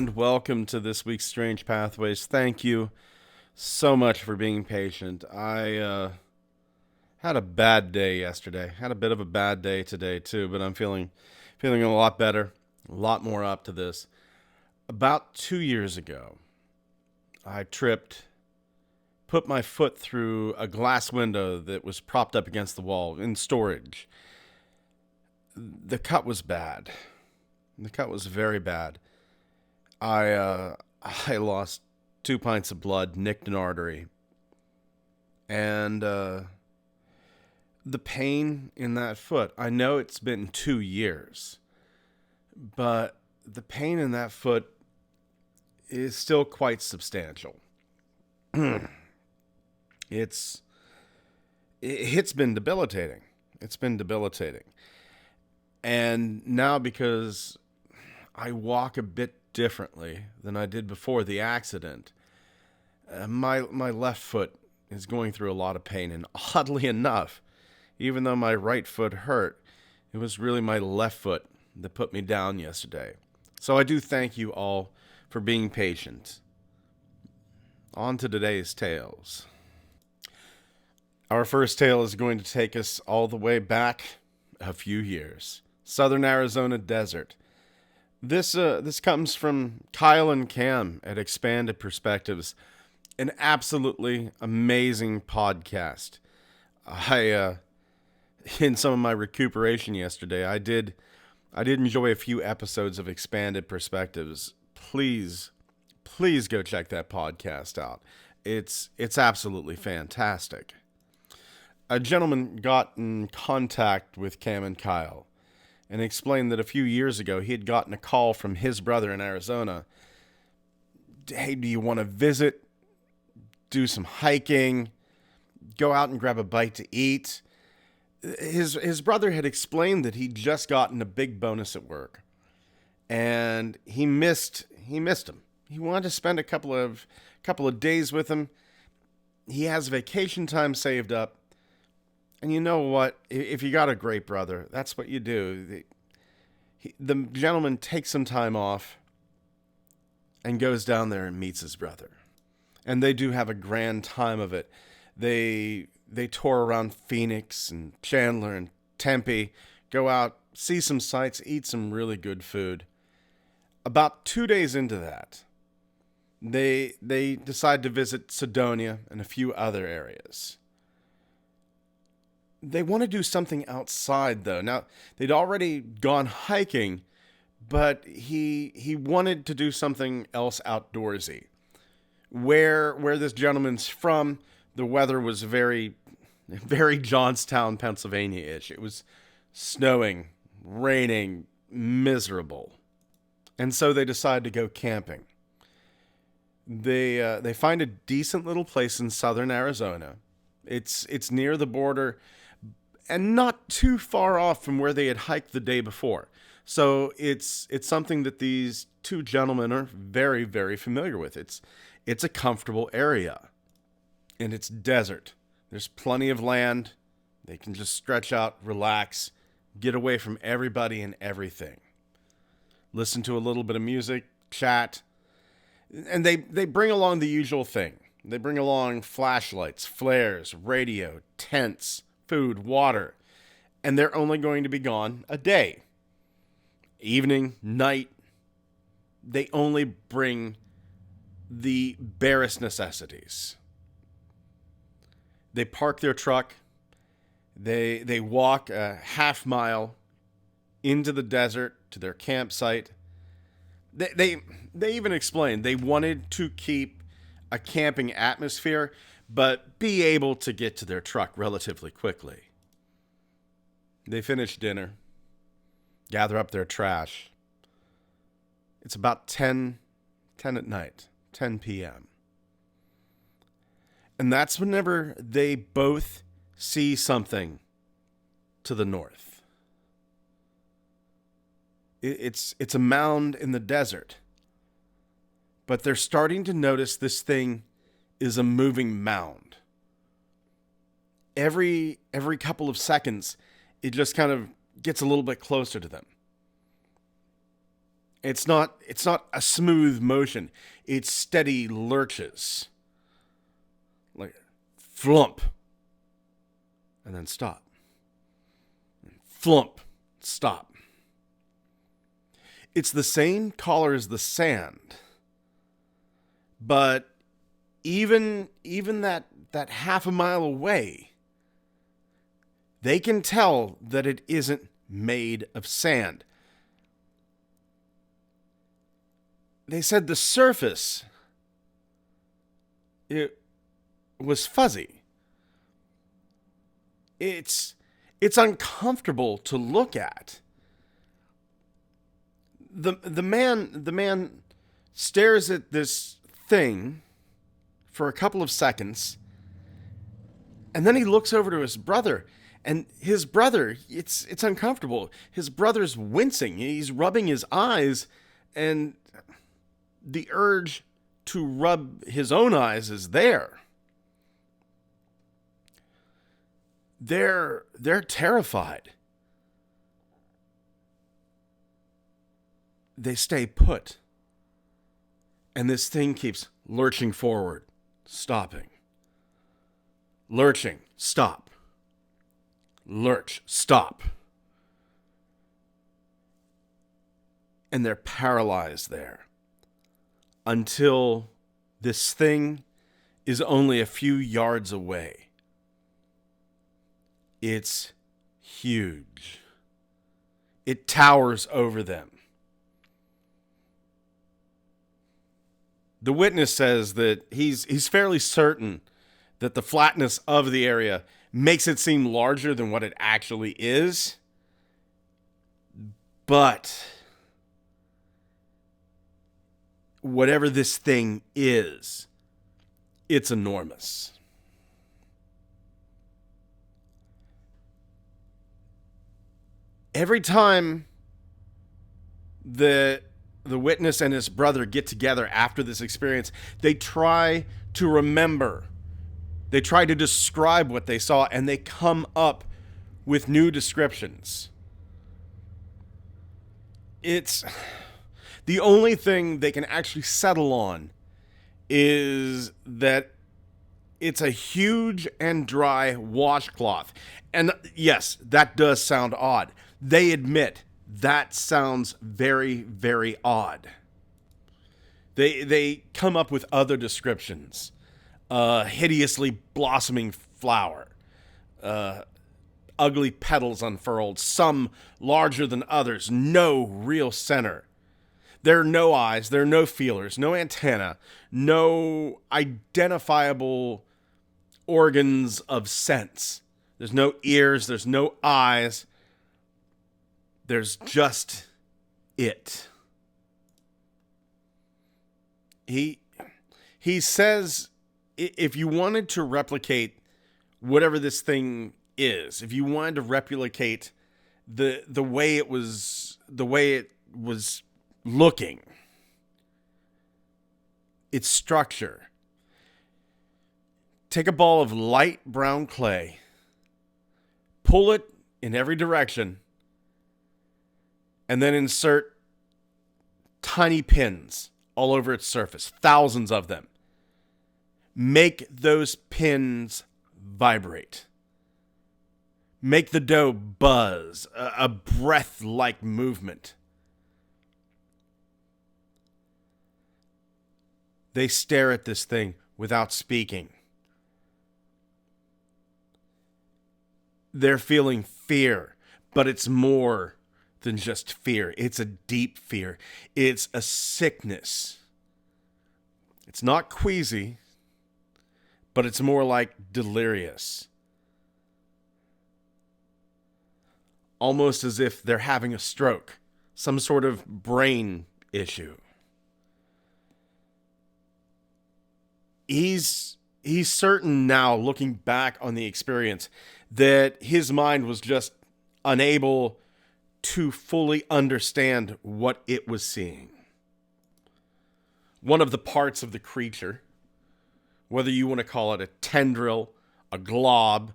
and welcome to this week's Strange Pathways. Thank you so much for being patient. I had a bad day yesterday. Had a bit of a bad day today too, but I'm feeling a lot better, a lot more up to this. About 2 years ago, I tripped, put my foot through a glass window that was propped up against the wall in storage. The cut was bad. The cut was very bad. I lost 2 pints of blood, nicked an artery, and the pain in that foot. I know it's been 2 years, but the pain in that foot is still quite substantial. It's been debilitating. It's been debilitating. And now because I walk a bit differently than I did before the accident, my left foot is going through a lot of pain. And oddly enough, even though my right foot hurt, it was really my left foot that put me down yesterday. So I do thank you all for being patient. On to today's tales. Our first tale is going to take us all the way back a few years. Southern Arizona desert. This comes from Kyle and Cam at Expanded Perspectives, an absolutely amazing podcast. In some of my recuperation yesterday, I did enjoy a few episodes of Expanded Perspectives. Please go check that podcast out. It's absolutely fantastic. A gentleman got in contact with Cam and Kyle and explained that a few years ago he had gotten a call from his brother in Arizona. Hey, do you want to visit? Do some hiking? Go out and grab a bite to eat? His brother had explained that he'd just gotten a big bonus at work, and he missed him. He wanted to spend a couple of days with him. He has vacation time saved up. And you know what? If you got a great brother, that's what you do. The gentleman takes some time off and goes down there and meets his brother. And they do have a grand time of it. They tour around Phoenix and Chandler and Tempe, go out, see some sights, eat some really good food. About 2 days into that, they decide to visit Sedonia and a few other areas. They want to do something outside, though. Now, they'd already gone hiking, but he wanted to do something else outdoorsy. Where this gentleman's from, the weather was very, very Johnstown, Pennsylvania-ish. It was snowing, raining, miserable. And so they decide to go camping. They find a decent little place in southern Arizona. It's near the border and not too far off from where they had hiked the day before. So it's something that these two gentlemen are very, very familiar with. It's a comfortable area, and it's desert. There's plenty of land. They can just stretch out, relax, get away from everybody and everything. Listen to a little bit of music, chat, and they bring along the usual thing. They bring along flashlights, flares, radio, tents, food, water, and they're only going to be gone a day. Evening, night, they only bring the barest necessities. They park their truck, they walk a half mile into the desert to their campsite. They even explained they wanted to keep a camping atmosphere, but be able to get to their truck relatively quickly. They finish dinner, gather up their trash. It's about 10 at night, 10 p.m. And that's whenever they both see something to the north. It's a mound in the desert, but they're starting to notice this thing is a moving mound. Every couple of seconds, it just kind of gets a little bit closer to them. It's not a smooth motion. It's steady lurches. Like flump and then stop. Flump, stop. It's the same color as the sand. But even that half a mile away, they can tell that it isn't made of sand. They said the surface, it was fuzzy. It's uncomfortable to look at. The man stares at this thing for a couple of seconds, and then he looks over to his brother, and his brother, it's uncomfortable. His brother's wincing. He's rubbing his eyes, and the urge to rub his own eyes is there. They're terrified. They stay put. And this thing keeps lurching forward, stopping. Lurching, stop. Lurch, stop. And they're paralyzed there until this thing is only a few yards away. It's huge. It towers over them. The witness says that he's fairly certain that the flatness of the area makes it seem larger than what it actually is. But whatever this thing is, it's enormous. Every time the witness and his brother get together after this experience, they try to remember. They try to describe what they saw, and they come up with new descriptions. It's the only thing they can actually settle on is that it's a huge and dry washcloth. And yes, that does sound odd. They admit that sounds very, very odd. They come up with other descriptions. Hideously blossoming flower. Ugly petals unfurled, some larger than others, no real center. There are no eyes, there are no feelers, no antenna, no identifiable organs of sense. There's no ears, there's no eyes. There's just it. He says if you wanted to replicate whatever this thing is, if you wanted to replicate the way it was looking, its structure, take a ball of light brown clay, pull it in every direction, and then insert tiny pins all over its surface, thousands of them. Make those pins vibrate. Make the dough buzz, a breath-like movement. They stare at this thing without speaking. They're feeling fear, but it's more than just fear. It's a deep fear. It's a sickness. It's not queasy, but it's more like delirious. Almost as if they're having a stroke, some sort of brain issue. He's certain now, looking back on the experience, that his mind was just unable to fully understand what it was seeing. One of the parts of the creature, whether you want to call it a tendril, a glob,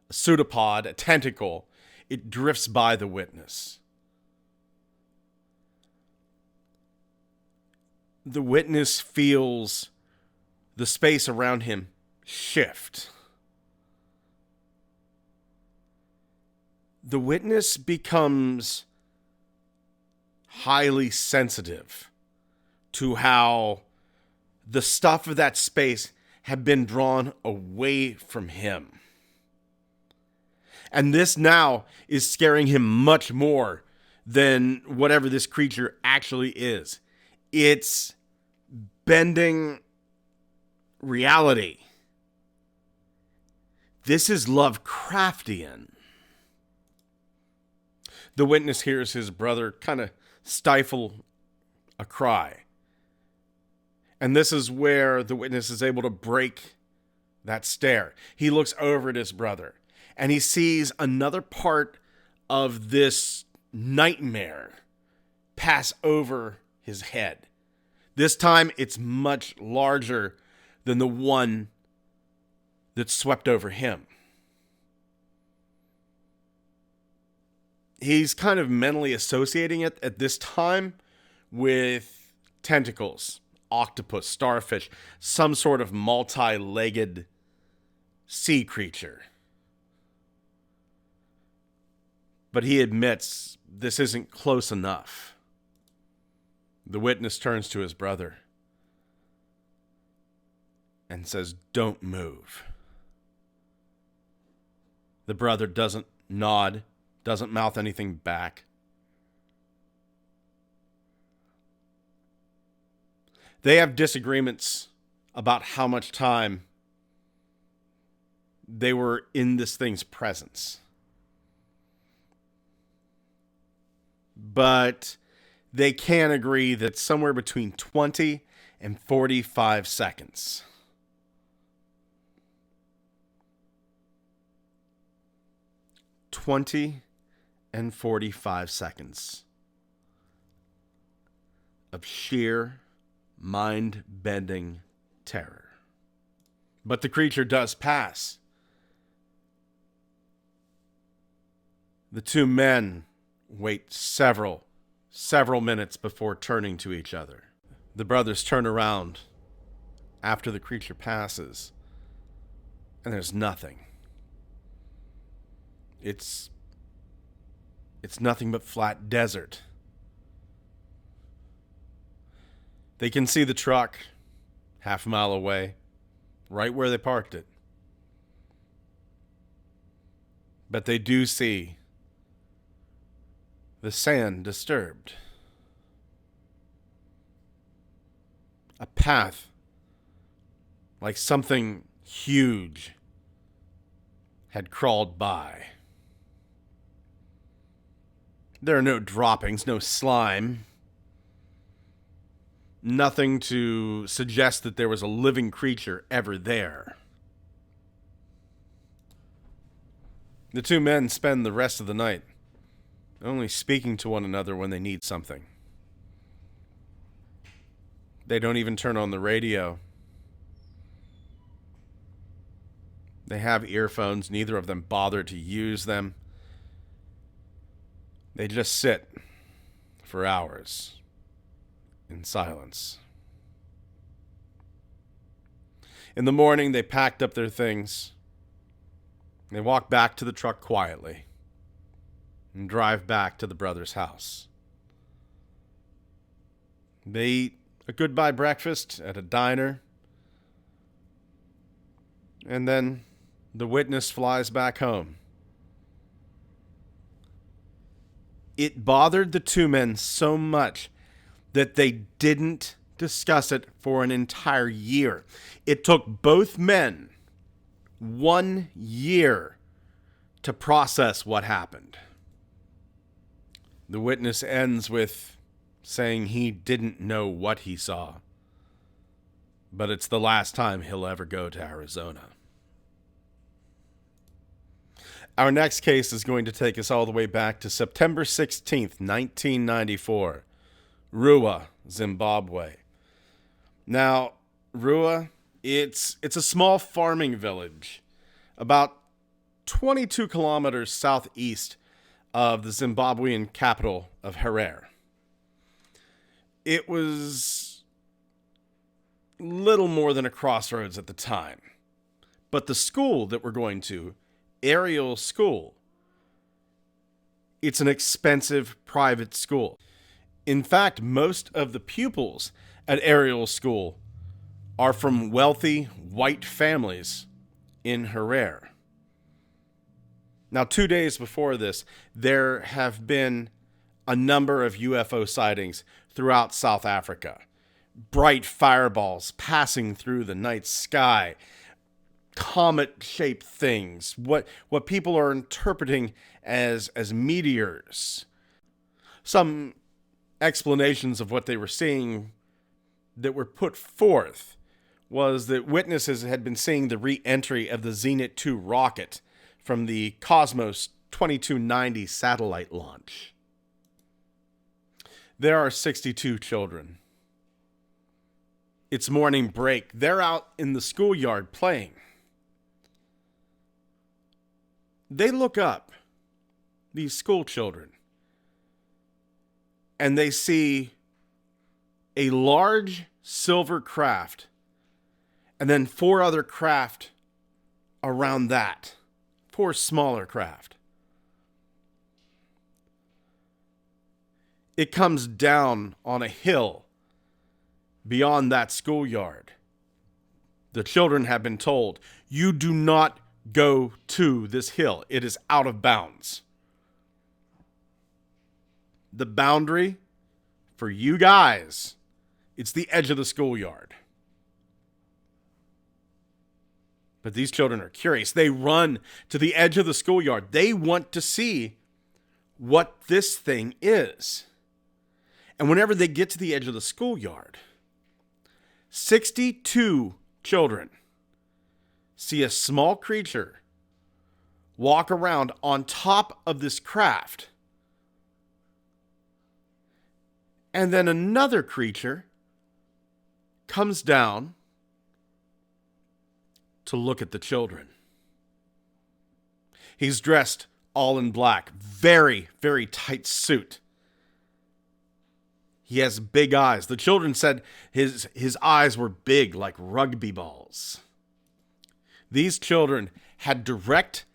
a pseudopod, a tentacle, it drifts by the witness. the witness feels the space around him shift. The witness becomes highly sensitive to how the stuff of that space had been drawn away from him. And this now is scaring him much more than whatever this creature actually is. It's bending reality. This is Lovecraftian. The witness hears his brother kind of stifle a cry. And this is where the witness is able to break that stare. He looks over at his brother and he sees another part of this nightmare pass over his head. This time it's much larger than the one that swept over him. He's kind of mentally associating it at this time with tentacles, octopus, starfish, some sort of multi-legged sea creature. But he admits this isn't close enough. The witness turns to his brother and says, "Don't move." The brother doesn't nod, doesn't mouth anything back. They have disagreements about how much time they were in this thing's presence. But they can agree that somewhere between 20 and 45 seconds. And 45 seconds of sheer mind-bending terror. But the creature does pass. The two men wait several minutes before turning to each other. The brothers turn around after the creature passes, and there's nothing. It's nothing but flat desert. They can see the truck half a mile away, right where they parked it. But they do see the sand disturbed. A path like something huge had crawled by. There are no droppings, no slime. Nothing to suggest that there was a living creature ever there. The two men spend the rest of the night only speaking to one another when they need something. They don't even turn on the radio. They have earphones. Neither of them bother to use them. They just sit for hours in silence. In the morning, they packed up their things. They walk back to the truck quietly and drive back to the brothers' house. They eat a goodbye breakfast at a diner, and then the witness flies back home. It bothered the two men so much that they didn't discuss it for an entire year. It took both men 1 year to process what happened. The witness ends with saying he didn't know what he saw, but it's the last time he'll ever go to Arizona. Our next case is going to take us all the way back to September 16th, 1994, Rua, Zimbabwe. Now, Rua, it's a small farming village about 22 kilometers southeast of the Zimbabwean capital of Harare. It was little more than a crossroads at the time. But the school that we're going to, Ariel School, it's an expensive private school. In fact, most of the pupils at Ariel School are from wealthy white families in Herrera. Now, 2 days before this, there have been a number of UFO sightings throughout South Africa. Bright fireballs passing through the night sky, comet-shaped things, what people are interpreting as meteors. Some explanations of what they were seeing that were put forth was that witnesses had been seeing the re-entry of the Zenit 2 rocket from the Cosmos 2290 satellite launch. There are 62 children. It's morning break. They're out in the schoolyard playing. They look up, these school children, and they see a large silver craft and then 4 other craft around that. 4 smaller craft. It comes down on a hill beyond that schoolyard. The children have been told, you do not go to this hill. It is out of bounds. The boundary for you guys, it's the edge of the schoolyard. But these children are curious. They run to the edge of the schoolyard. They want to see what this thing is. And whenever they get to the edge of the schoolyard, 62 children see a small creature walk around on top of this craft. And then another creature comes down to look at the children. He's dressed all in black, very, very tight suit. He has big eyes. The children said his eyes were big like rugby balls. These children had direct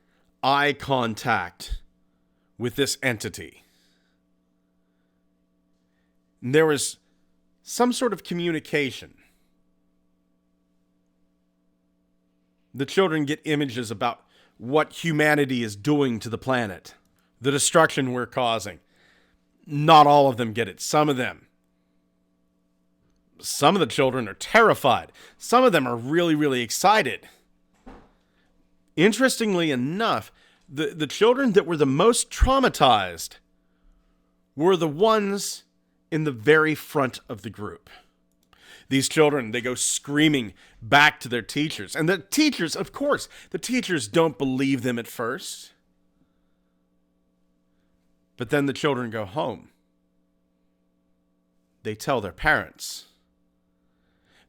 eye contact with this entity. And there was some sort of communication. The children get images about what humanity is doing to the planet, the destruction we're causing. Not all of them get it. Some of the children are terrified. Some of them are really, really excited. Interestingly enough, the children that were the most traumatized were the ones in the very front of the group. These children, they go screaming back to their teachers. And the teachers, of course, the teachers don't believe them at first. But then the children go home. They tell their parents.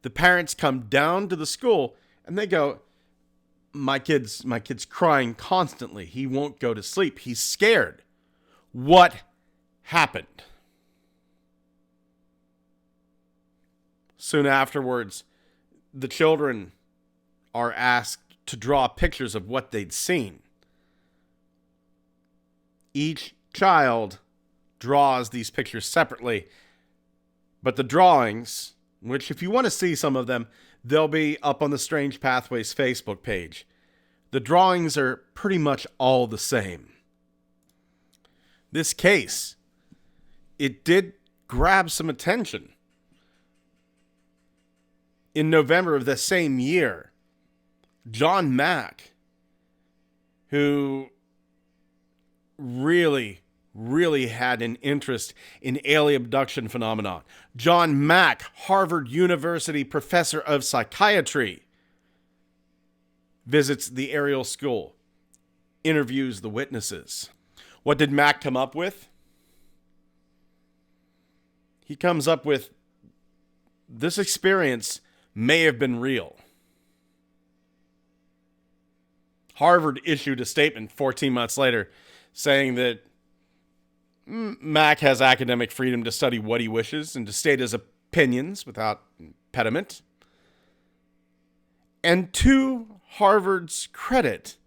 The parents come down to the school and they go, my kid's crying constantly. He won't go to sleep. He's scared. What happened? Soon afterwards, the children are asked to draw pictures of what they'd seen. Each child draws these pictures separately, but the drawings, which if you want to see some of them, they'll be up on the Strange Pathways Facebook page. The drawings are pretty much all the same. This case, it did grab some attention. In November of the same year, John Mack, who really had an interest in alien abduction phenomenon. John Mack, Harvard University professor of psychiatry, visits the Ariel School, interviews the witnesses. What did Mack come up with? He comes up with this experience may have been real. Harvard issued a statement 14 months later saying that Mack has academic freedom to study what he wishes and to state his opinions without impediment. And to Harvard's credit,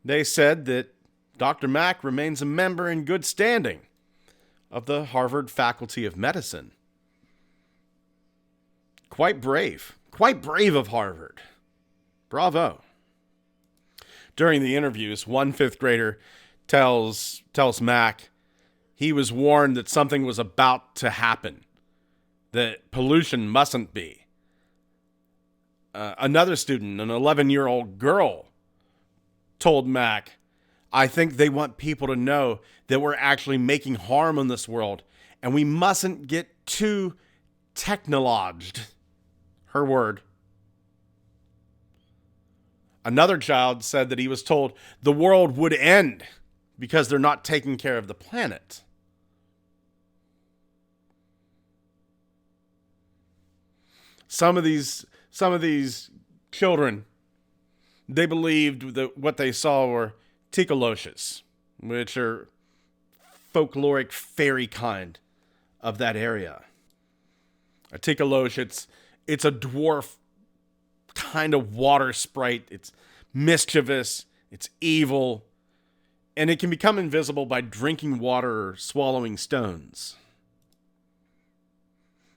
they said that Dr. Mack remains a member in good standing of the Harvard Faculty of Medicine. Quite brave of Harvard. Bravo. During the interviews, one fifth grader tells Mack he was warned that something was about to happen, that pollution mustn't be. Another student, an 11-year-old girl, told Mack, I think they want people to know that we're actually making harm in this world, and we mustn't get too technologed. Her word. Another child said that he was told the world would end because they're not taking care of the planet. Some of these children, they believed that what they saw were ticoloches, which are folkloric fairy kind of that area. A ticoloche, it's a dwarf kind of water sprite. It's mischievous, it's evil, and it can become invisible by drinking water or swallowing stones.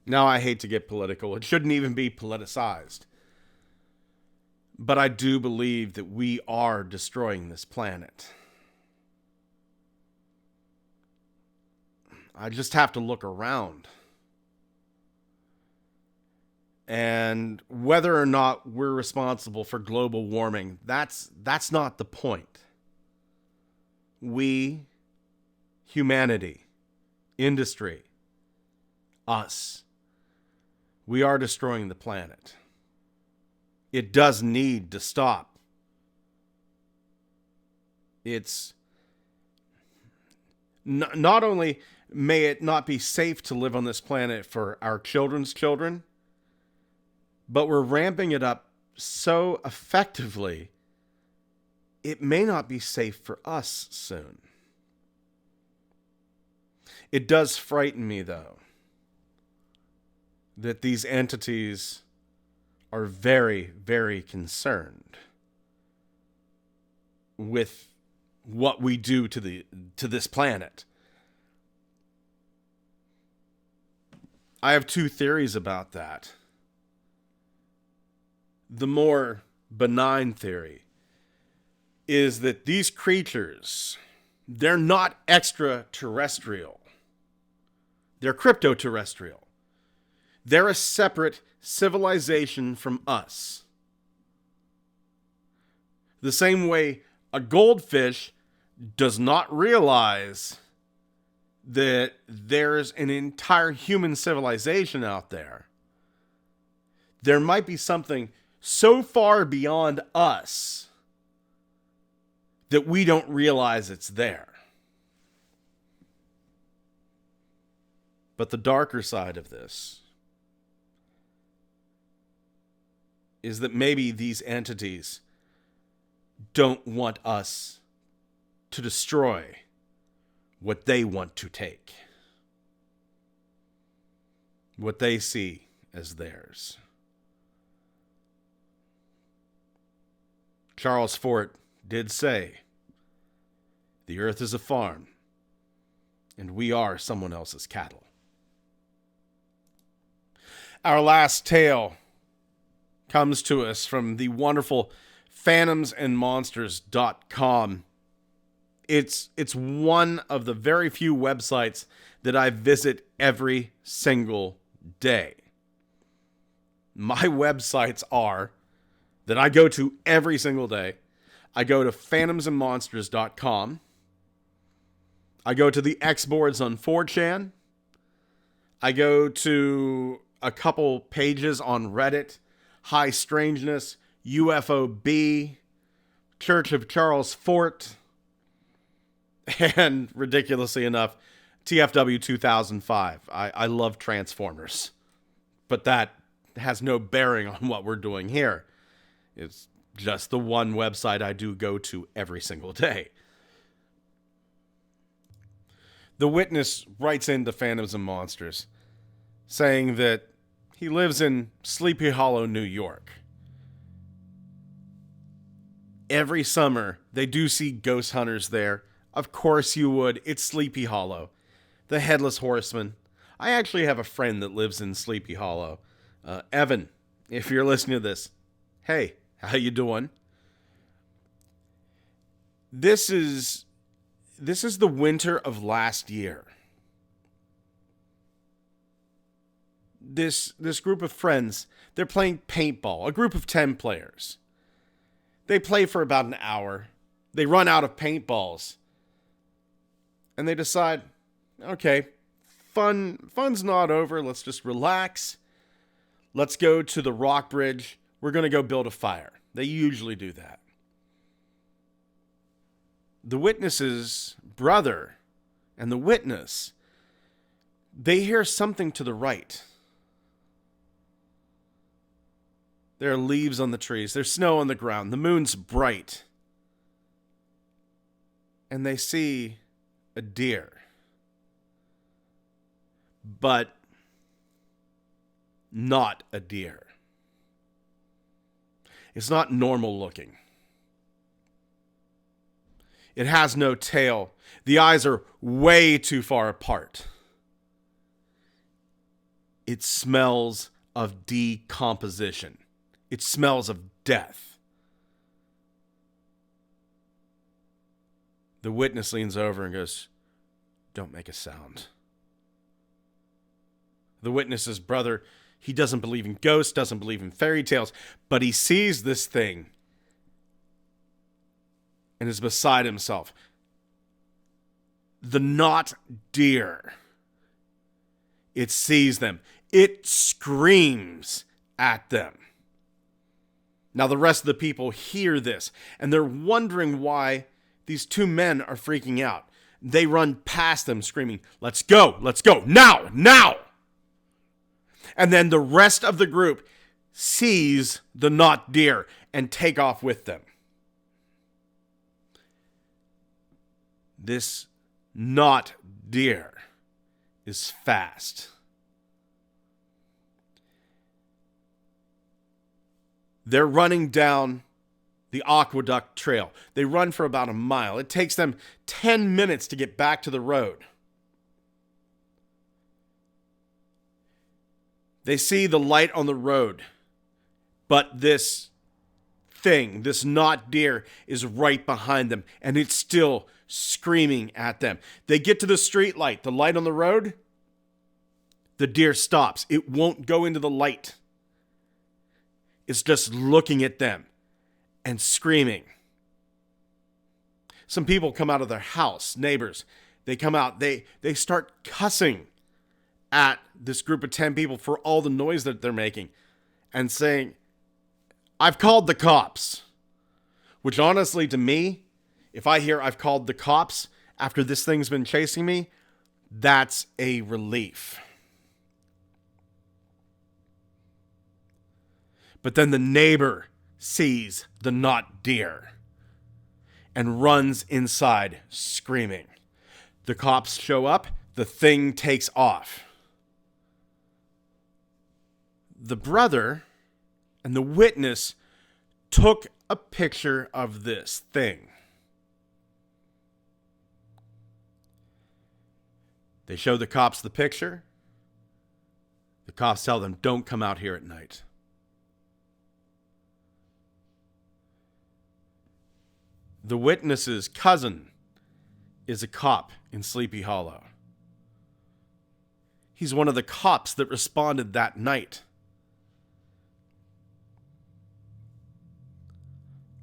Now, I hate to get political. It shouldn't even be politicized. But I do believe that we are destroying this planet. I just have to look around. And whether or not we're responsible for global warming, that's not the point. We, humanity, industry, us, we are destroying the planet. It does need to stop. It's not only may it not be safe to live on this planet for our children's children, but we're ramping it up so effectively, it may not be safe for us soon. It does frighten me, though, that these entities are very, very concerned with what we do to this planet. I have two theories about that. The more benign theory is that these creatures, they're not extraterrestrial. They're cryptoterrestrial. They're a separate civilization from us. The same way a goldfish does not realize that there's an entire human civilization out there. There might be something so far beyond us that we don't realize it's there. But the darker side of this is that maybe these entities don't want us to destroy what they want to take, what they see as theirs. Charles Fort did say, the earth is a farm, and we are someone else's cattle. Our last tale comes to us from the wonderful phantomsandmonsters.com. It's one of the very few websites that I visit every single day. My websites are that I go to every single day. I go to phantomsandmonsters.com. I go to the X boards on 4chan. I go to a couple pages on Reddit, High Strangeness, UFO Church of Charles Fort, and ridiculously enough, TFW 2005. I love Transformers, but that has no bearing on what we're doing here. It's just the one website I do go to every single day. The witness writes into Phantoms and Monsters saying that he lives in Sleepy Hollow, New York. Every summer, they do see ghost hunters there. Of course you would. It's Sleepy Hollow. The Headless Horseman. I actually have a friend that lives in Sleepy Hollow. Evan, if you're listening to this, hey, how you doing? This is the winter of last year. This group of friends, they're playing paintball, a group of 10 players. They play for about an hour. They run out of paintballs. And they decide, okay, fun's not over. Let's just relax. Let's go to the rock bridge. We're going to go build a fire. They usually do that. The witness's brother and the witness, they hear something to the right. There are leaves on the trees. There's snow on the ground. The moon's bright. And they see a deer. But not a deer. It's not normal looking. It has no tail. The eyes are way too far apart. It smells of decomposition. It smells of death. The witness leans over and goes, "Don't make a sound." The witness's brother, he doesn't believe in ghosts, doesn't believe in fairy tales, but he sees this thing and is beside himself. The not deer. It sees them. It screams at them. Now the rest of the people hear this, and they're wondering why these two men are freaking out. They run past them screaming, let's go, now, now! And then the rest of the group sees the not deer and take off with them. This not deer is fast. They're running down the aqueduct trail. They run for about a mile. It takes them 10 minutes to get back to the road. They see the light on the road, but this thing, this not deer, is right behind them, and it's still screaming at them. They get to the street light, the light on the road. The deer stops. It won't go into the light. It's just looking at them and screaming. Some people come out of their house, neighbors. They come out, they start cussing at this group of 10 people for all the noise that they're making and saying, "I've called the cops." Which honestly, to me, if I hear I've called the cops after this thing's been chasing me, that's a relief. But then the neighbor sees the not deer and runs inside screaming. The cops show up. The thing takes off. The brother and the witness took a picture of this thing. They show the cops the picture. The cops tell them, "Don't come out here at night." The witness's cousin is a cop in Sleepy Hollow. He's one of the cops that responded that night.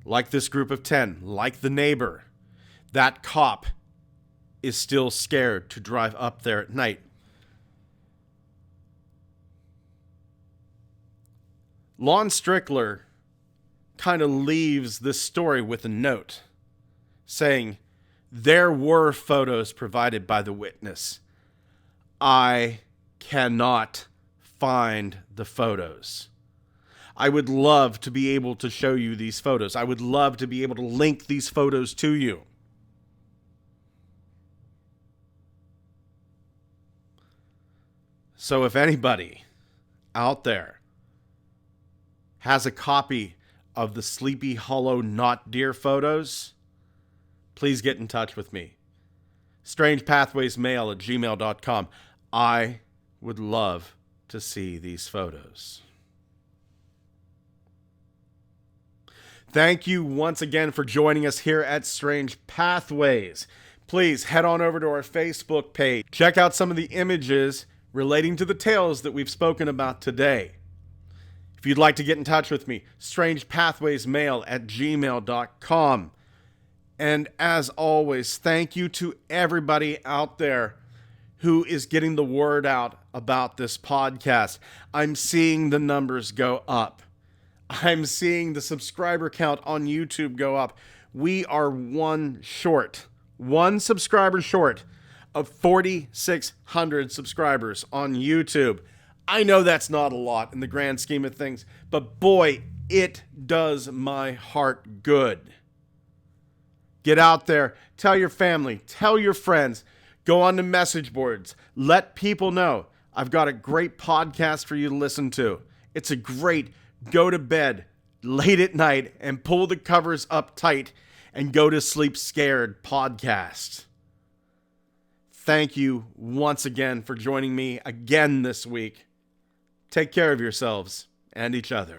Like this group of 10, like the neighbor, that cop is still scared to drive up there at night. Lon Strickler kind of leaves this story with a note saying, there were photos provided by the witness. I cannot find the photos. I would love to be able to show you these photos. I would love to be able to link these photos to you. So if anybody out there has a copy of the Sleepy Hollow Not Deer photos, please get in touch with me. strangepathwaysmail@gmail.com. I would love to see these photos. Thank you once again for joining us here at Strange Pathways. Please head on over to our Facebook page. Check out some of the images relating to the tales that we've spoken about today. If you'd like to get in touch with me, strangepathwaysmail@gmail.com. And as always, thank you to everybody out there who is getting the word out about this podcast. I'm seeing the numbers go up. I'm seeing the subscriber count on YouTube go up. We are one subscriber short of 4,600 subscribers on YouTube. I know that's not a lot in the grand scheme of things, but boy, it does my heart good. Get out there, tell your family, tell your friends, go on to message boards, let people know I've got a great podcast for you to listen to. It's a great go to bed late at night and pull the covers up tight and go to sleep scared podcast. Thank you once again for joining me again this week. Take care of yourselves and each other.